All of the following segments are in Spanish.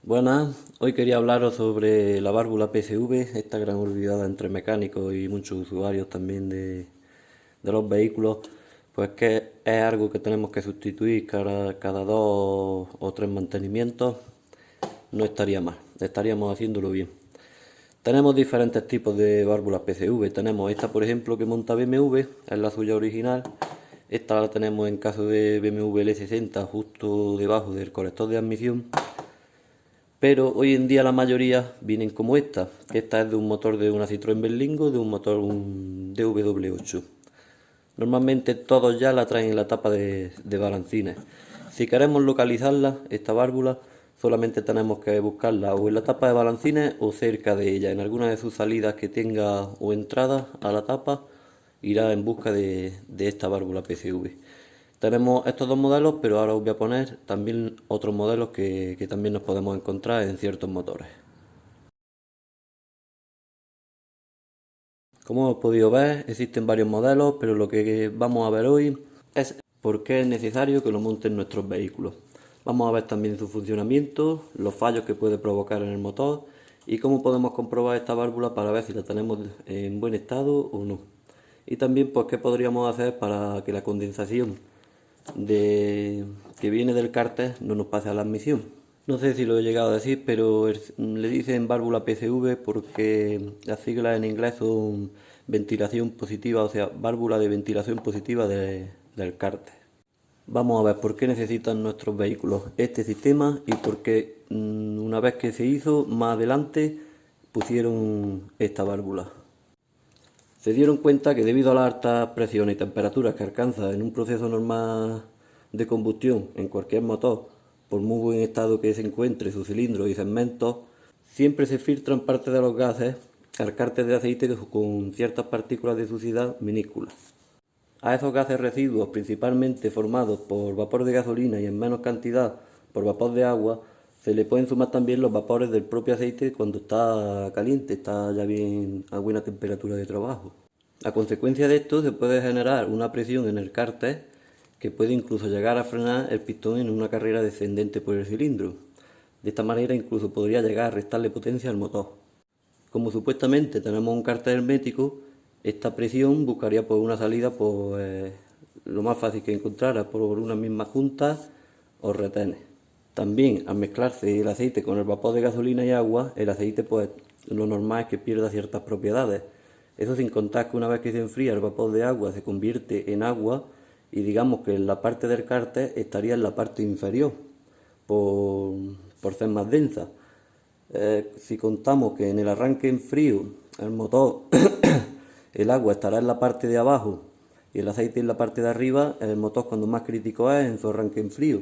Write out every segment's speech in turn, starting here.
Buenas, hoy quería hablaros sobre la válvula PSV, esta gran olvidada entre mecánicos y muchos usuarios también de los vehículos, pues que es algo que tenemos que sustituir cada 2 o 3 mantenimientos, no estaría mal, estaríamos haciéndolo bien. Tenemos diferentes tipos de válvulas PCV, tenemos esta por ejemplo que monta BMW, es la suya original, esta la tenemos en caso de BMW L60 justo debajo del colector de admisión. Pero hoy en día la mayoría vienen como esta. Esta es de un motor de una Citroën Berlingo, de un motor un DW8. Normalmente todos ya la traen en la tapa de balancines. Si queremos localizarla, esta válvula, solamente tenemos que buscarla o en la tapa de balancines o cerca de ella. En alguna de sus salidas que tenga o entrada a la tapa, irá en busca de esta válvula PCV. Tenemos estos dos modelos, pero ahora os voy a poner también otros modelos que también nos podemos encontrar en ciertos motores. Como hemos podido ver, existen varios modelos, pero lo que vamos a ver hoy es por qué es necesario que lo monten nuestros vehículos. Vamos a ver también su funcionamiento, los fallos que puede provocar en el motor y cómo podemos comprobar esta válvula para ver si la tenemos en buen estado o no. Y también pues qué podríamos hacer para que la condensación que viene del cárter no nos pase a la admisión. No sé si lo he llegado a decir, pero le dicen válvula PCV porque las siglas en inglés son ventilación positiva, o sea, válvula de ventilación positiva del cárter. Vamos a ver por qué necesitan nuestros vehículos este sistema y por qué una vez que se hizo, más adelante pusieron esta válvula. Se dieron cuenta que debido a las altas presiones y temperaturas que alcanza en un proceso normal de combustión en cualquier motor, por muy buen estado que se encuentre su cilindro y segmentos, siempre se filtran parte de los gases al cárter de aceite con ciertas partículas de suciedad minúsculas. A esos gases residuos, principalmente formados por vapor de gasolina y en menos cantidad por vapor de agua, se le pueden sumar también los vapores del propio aceite cuando está caliente, está ya bien a buena temperatura de trabajo. A consecuencia de esto se puede generar una presión en el cárter que puede incluso llegar a frenar el pistón en una carrera descendente por el cilindro. De esta manera incluso podría llegar a restarle potencia al motor. Como supuestamente tenemos un cárter hermético, esta presión buscaría por una salida lo más fácil que encontrara por una misma junta o retenes. También al mezclarse el aceite con el vapor de gasolina y agua, el aceite pues lo normal es que pierda ciertas propiedades. Eso sin contar que una vez que se enfría el vapor de agua se convierte en agua y digamos que la parte del cárter estaría en la parte inferior por ser más densa. Si contamos que en el arranque en frío el motor el agua estará en la parte de abajo y el aceite en la parte de arriba, el motor cuando más crítico es en su arranque en frío.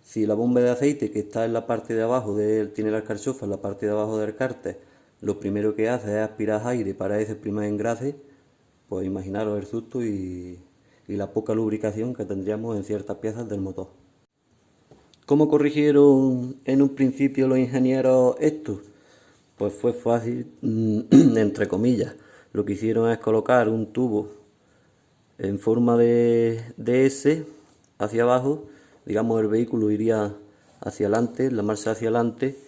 Si la bomba de aceite que está en la parte de abajo tiene la alcarchofa en la parte de abajo del cárter, lo primero que hace es aspirar aire para ese primer engrase, pues imaginaros el susto y la poca lubricación que tendríamos en ciertas piezas del motor. ¿Cómo corrigieron en un principio los ingenieros esto? Pues fue fácil, entre comillas. Lo que hicieron es colocar un tubo en forma de S hacia abajo. Digamos, el vehículo iría hacia adelante, la marcha hacia adelante,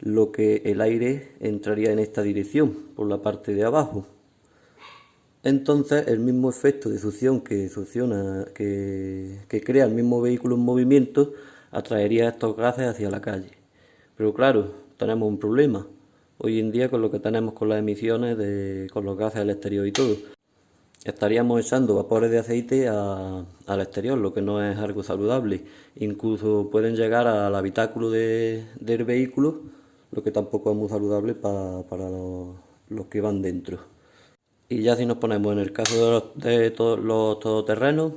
lo que el aire entraría en esta dirección, por la parte de abajo. Entonces el mismo efecto de succión que crea el mismo vehículo en movimiento atraería estos gases hacia la calle. Pero claro, tenemos un problema hoy en día con lo que tenemos con las emisiones, con los gases al exterior y todo. Estaríamos echando vapores de aceite al exterior, lo que no es algo saludable. Incluso pueden llegar al habitáculo del vehículo, lo que tampoco es muy saludable para los que van dentro. Y ya si nos ponemos en el caso de todos los todoterrenos,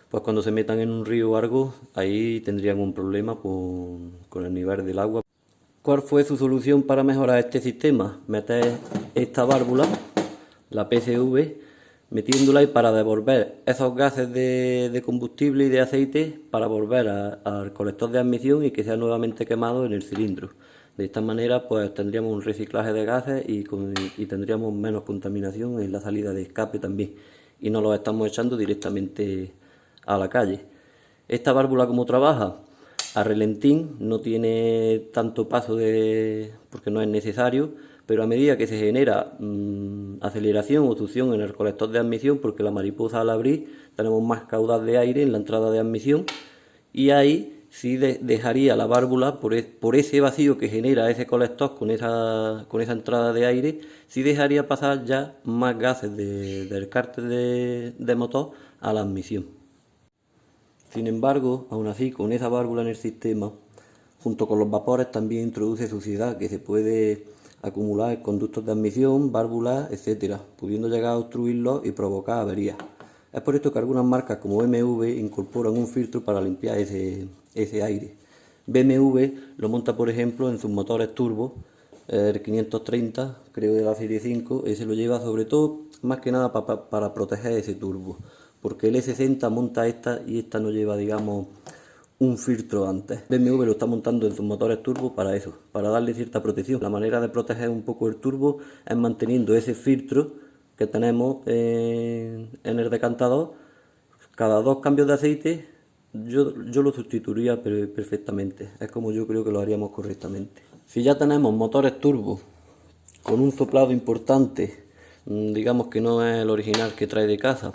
pues cuando se metan en un río o algo, ahí tendrían un problema con el nivel del agua. ¿Cuál fue su solución para mejorar este sistema? Meter esta válvula, la PCV, metiéndola y para devolver esos gases de combustible y de aceite para volver al colector de admisión y que sea nuevamente quemado en el cilindro. De esta manera pues tendríamos un reciclaje de gases y tendríamos menos contaminación en la salida de escape también y no lo estamos echando directamente a la calle. Esta válvula, ¿cómo trabaja? A relentín no tiene tanto paso porque no es necesario, pero a medida que se genera aceleración o succión en el colector de admisión, porque la mariposa al abrir tenemos más caudal de aire en la entrada de admisión, y ahí sí dejaría la válvula por ese vacío que genera ese colector con esa entrada de aire, sí dejaría pasar ya más gases del cárter de motor a la admisión. Sin embargo, aún así, con esa válvula en el sistema, junto con los vapores también introduce suciedad que se puede acumular en conductos de admisión, válvulas, etcétera, pudiendo llegar a obstruirlos y provocar averías. Es por esto que algunas marcas como BMW incorporan un filtro para limpiar ese aire. BMW lo monta, por ejemplo, en sus motores turbo, el 530, creo de la serie 5, ese lo lleva sobre todo, más que nada para proteger ese turbo, porque el E60 monta esta y esta no lleva, digamos, un filtro antes. BMW lo está montando en sus motores turbo para eso, para darle cierta protección. La manera de proteger un poco el turbo es manteniendo ese filtro que tenemos en el decantador. Cada 2 cambios de aceite yo lo sustituiría perfectamente, es como yo creo que lo haríamos correctamente. Si ya tenemos motores turbo con un soplado importante, digamos que no es el original que trae de casa,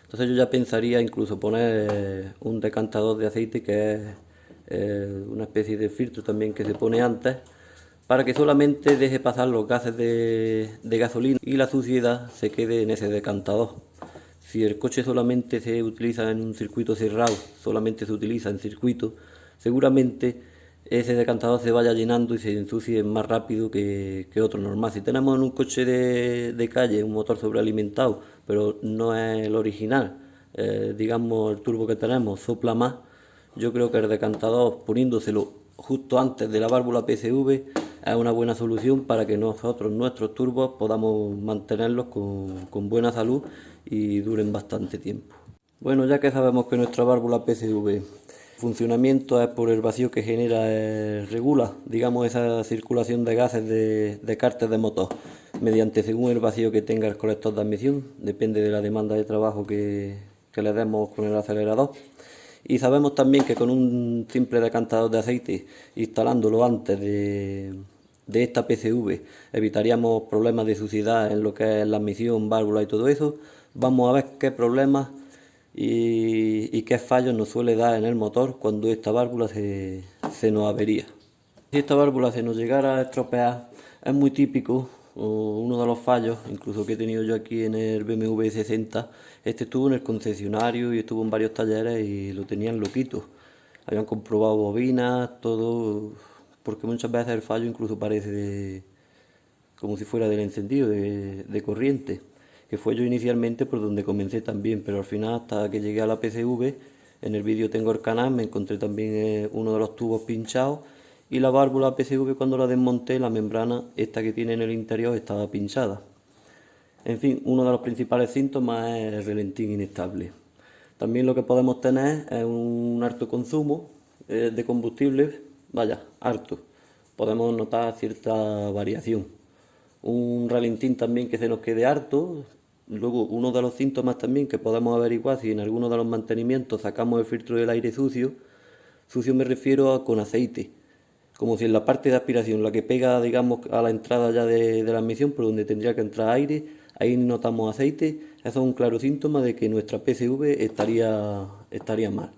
entonces yo ya pensaría incluso poner un decantador de aceite que es una especie de filtro también que se pone antes, para que solamente deje pasar los gases de gasolina y la suciedad se quede en ese decantador. Si el coche solamente se utiliza en un circuito cerrado, solamente se utiliza en circuito, seguramente ese decantador se vaya llenando y se ensucie más rápido que otro normal. Si tenemos en un coche de calle un motor sobrealimentado, pero no es el original, digamos el turbo que tenemos sopla más, yo creo que el decantador poniéndoselo justo antes de la válvula PSV es una buena solución para que nuestros turbos podamos mantenerlos con buena salud y duren bastante tiempo. Bueno, ya que sabemos que nuestra válvula PSV funcionamiento es por el vacío que genera, regula, digamos, esa circulación de gases de cárter de motor, mediante según el vacío que tenga el colector de admisión, depende de la demanda de trabajo que le demos con el acelerador. Y sabemos también que con un simple decantador de aceite, instalándolo antes de esta PSV, evitaríamos problemas de suciedad en lo que es la admisión, válvula y todo eso. Vamos a ver qué problemas y qué fallos nos suele dar en el motor cuando esta válvula se nos avería. Si esta válvula se nos llegara a estropear, es muy típico, uno de los fallos, incluso que he tenido yo aquí en el BMW 60, este estuvo en el concesionario y estuvo en varios talleres y lo tenían loquito. Habían comprobado bobinas, todo, porque muchas veces el fallo incluso parece como si fuera del encendido de corriente, que fue yo inicialmente por donde comencé también, pero al final hasta que llegué a la PSV, en el vídeo tengo el canal, me encontré también uno de los tubos pinchados y la válvula PSV cuando la desmonté, la membrana esta que tiene en el interior estaba pinchada. En fin, uno de los principales síntomas es el relentín inestable. También lo que podemos tener es un alto consumo de combustible, vaya, alto. Podemos notar cierta variación. Un relentín también que se nos quede harto. Luego, uno de los síntomas también que podemos averiguar si en alguno de los mantenimientos sacamos el filtro del aire sucio. Sucio me refiero a con aceite. Como si en la parte de aspiración, la que pega, digamos, a la entrada ya de la admisión, por donde tendría que entrar aire, ahí notamos aceite. Eso es un claro síntoma de que nuestra PSV estaría mal.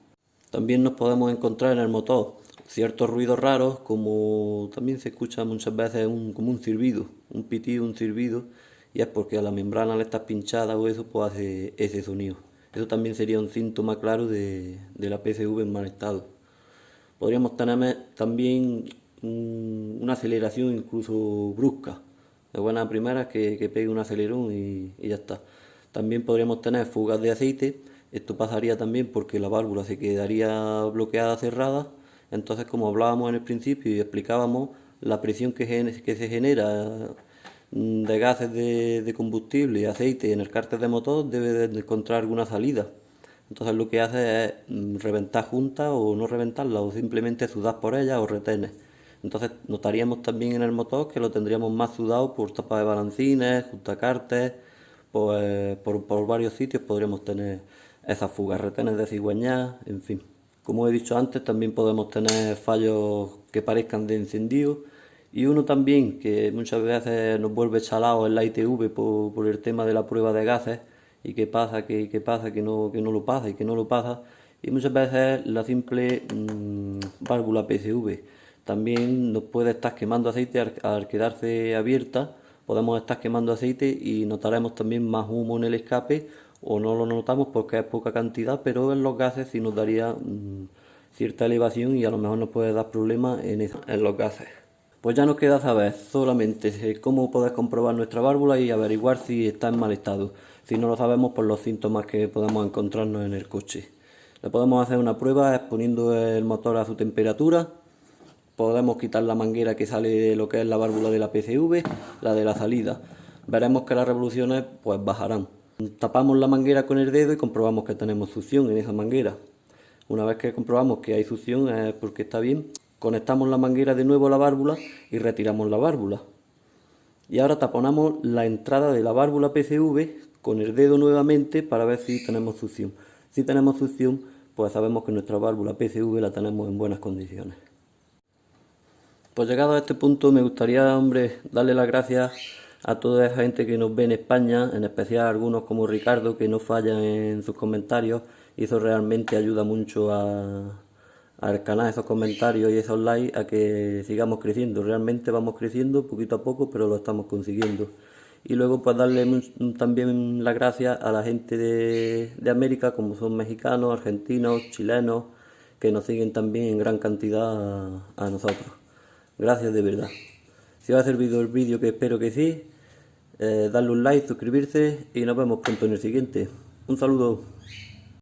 También nos podemos encontrar en el motor ciertos ruidos raros, como también se escucha muchas veces como un silbido, un pitido, un silbido, y es porque a la membrana le está pinchada o eso, pues hace ese sonido. Eso también sería un síntoma claro de la PSV en mal estado. Podríamos tener también una aceleración incluso brusca, de buena primera que pegue un acelerón y ya está. También podríamos tener fugas de aceite. Esto pasaría también porque la válvula se quedaría bloqueada, cerrada. Entonces, como hablábamos en el principio y explicábamos, la presión que se genera de gases de combustible y aceite en el cárter de motor debe de encontrar alguna salida. Entonces lo que hace es reventar juntas o no reventarlas o simplemente sudar por ellas o retener. Entonces notaríamos también en el motor que lo tendríamos más sudado por tapas de balancines, juntacárter, pues por varios sitios podríamos tener esas fugas, retenes de cigüeñal, en fin. Como he dicho antes, también podemos tener fallos que parezcan de encendido. Y uno también que muchas veces nos vuelve chalado en la ITV por el tema de la prueba de gases y qué pasa, qué pasa, que no lo pasa y que no lo pasa. Y muchas veces la simple válvula PSV también nos puede estar quemando aceite al quedarse abierta. Podemos estar quemando aceite y notaremos también más humo en el escape, o no lo notamos porque es poca cantidad, pero en los gases sí nos daría cierta elevación y a lo mejor nos puede dar problemas en los gases. Pues ya nos queda saber solamente cómo poder comprobar nuestra válvula y averiguar si está en mal estado. Si no lo sabemos, por los síntomas que podemos encontrarnos en el coche. Le podemos hacer una prueba exponiendo el motor a su temperatura. Podemos quitar la manguera que sale de lo que es la válvula de la PCV, la de la salida. Veremos que las revoluciones pues bajarán. Tapamos la manguera con el dedo y comprobamos que tenemos succión en esa manguera. Una vez que comprobamos que hay succión es porque está bien. Conectamos la manguera de nuevo a la válvula y retiramos la válvula. Y ahora taponamos la entrada de la válvula PCV con el dedo nuevamente para ver si tenemos succión. Si tenemos succión, pues sabemos que nuestra válvula PCV la tenemos en buenas condiciones. Pues llegado a este punto me gustaría, darle las gracias a toda esa gente que nos ve en España, en especial a algunos como Ricardo, que no fallan en sus comentarios, y eso realmente ayuda mucho al canal, esos comentarios y esos likes, a que sigamos creciendo. Realmente vamos creciendo poquito a poco, pero lo estamos consiguiendo. Y luego pues darle también las gracias a la gente de América, como son mexicanos, argentinos, chilenos, que nos siguen también en gran cantidad a nosotros. Gracias de verdad. Si os ha servido el vídeo, que espero que sí, darle un like, suscribirse y nos vemos pronto en el siguiente. Un saludo.